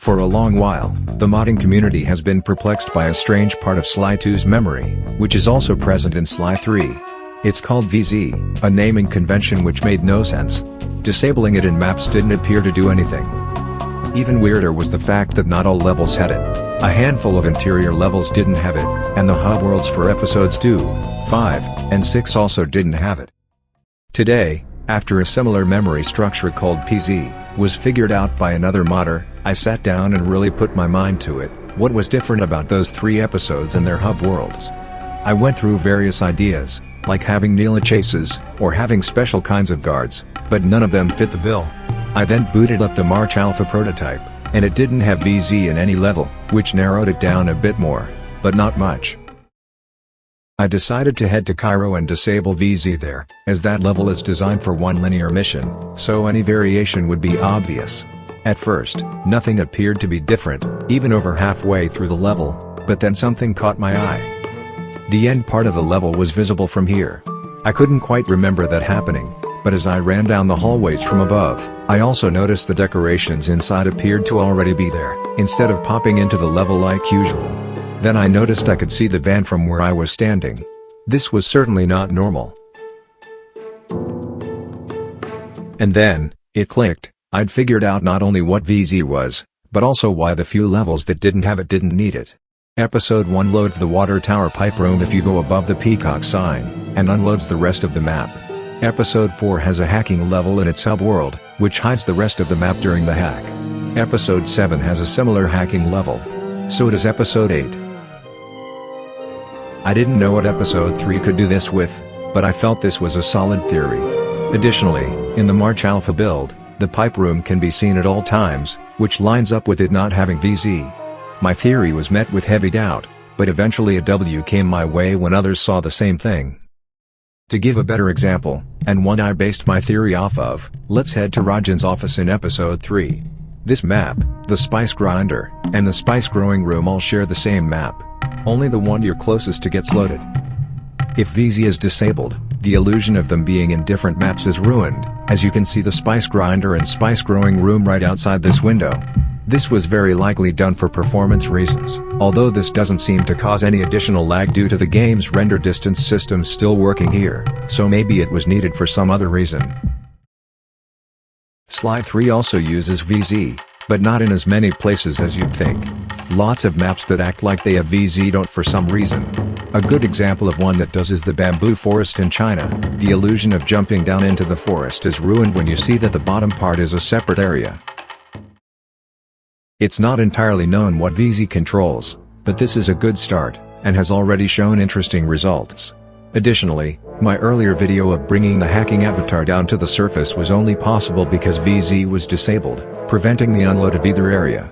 For a long while, the modding community has been perplexed by a strange part of Sly 2's memory, which is also present in Sly 3. It's called VZ, a naming convention which made no sense. Disabling it in maps didn't appear to do anything. Even weirder was the fact that not all levels had it. A handful of interior levels didn't have it, and the hub worlds for episodes 2, 5, and 6 also didn't have it. Today, after a similar memory structure called PZ was figured out by another modder, I sat down and really put my mind to it. What was different about those 3 episodes and their hub worlds? I went through various ideas, like having Neela chases, or having special kinds of guards, but none of them fit the bill. I then booted up the March Alpha prototype, and it didn't have VZ in any level, which narrowed it down a bit more, but not much. I decided to head to Cairo and disable VZ there, as that level is designed for one linear mission, so any variation would be obvious. At first, nothing appeared to be different, even over halfway through the level, but then something caught my eye. The end part of the level was visible from here. I couldn't quite remember that happening, but as I ran down the hallways from above, I also noticed the decorations inside appeared to already be there, instead of popping into the level like usual. Then I noticed I could see the van from where I was standing. This was certainly not normal. And then, it clicked, I'd figured out not only what VZ was, but also why the few levels that didn't have it didn't need it. Episode 1 loads the water tower pipe room if you go above the peacock sign, and unloads the rest of the map. Episode 4 has a hacking level in its sub-world, which hides the rest of the map during the hack. Episode 7 has a similar hacking level. So does Episode 8. I didn't know what Episode 3 could do this with, but I felt this was a solid theory. Additionally, in the March Alpha build, the pipe room can be seen at all times, which lines up with it not having VZ. My theory was met with heavy doubt, but eventually a W came my way when others saw the same thing. To give a better example, and one I based my theory off of, let's head to Rajan's office in Episode 3. This map, the Spice Grinder, and the Spice Growing Room all share the same map. Only the one you're closest to gets loaded. If VZ is disabled, the illusion of them being in different maps is ruined, as you can see the Spice Grinder and Spice Growing Room right outside this window. This was very likely done for performance reasons, although this doesn't seem to cause any additional lag due to the game's render distance system still working here, so maybe it was needed for some other reason. Sly 3 also uses VZ, but not in as many places as you'd think. Lots of maps that act like they have VZ don't for some reason. A good example of one that does is the bamboo forest in China. The illusion of jumping down into the forest is ruined when you see that the bottom part is a separate area. It's not entirely known what VZ controls, but this is a good start, and has already shown interesting results. Additionally, my earlier video of bringing the hacking avatar down to the surface was only possible because VZ was disabled, preventing the unload of either area.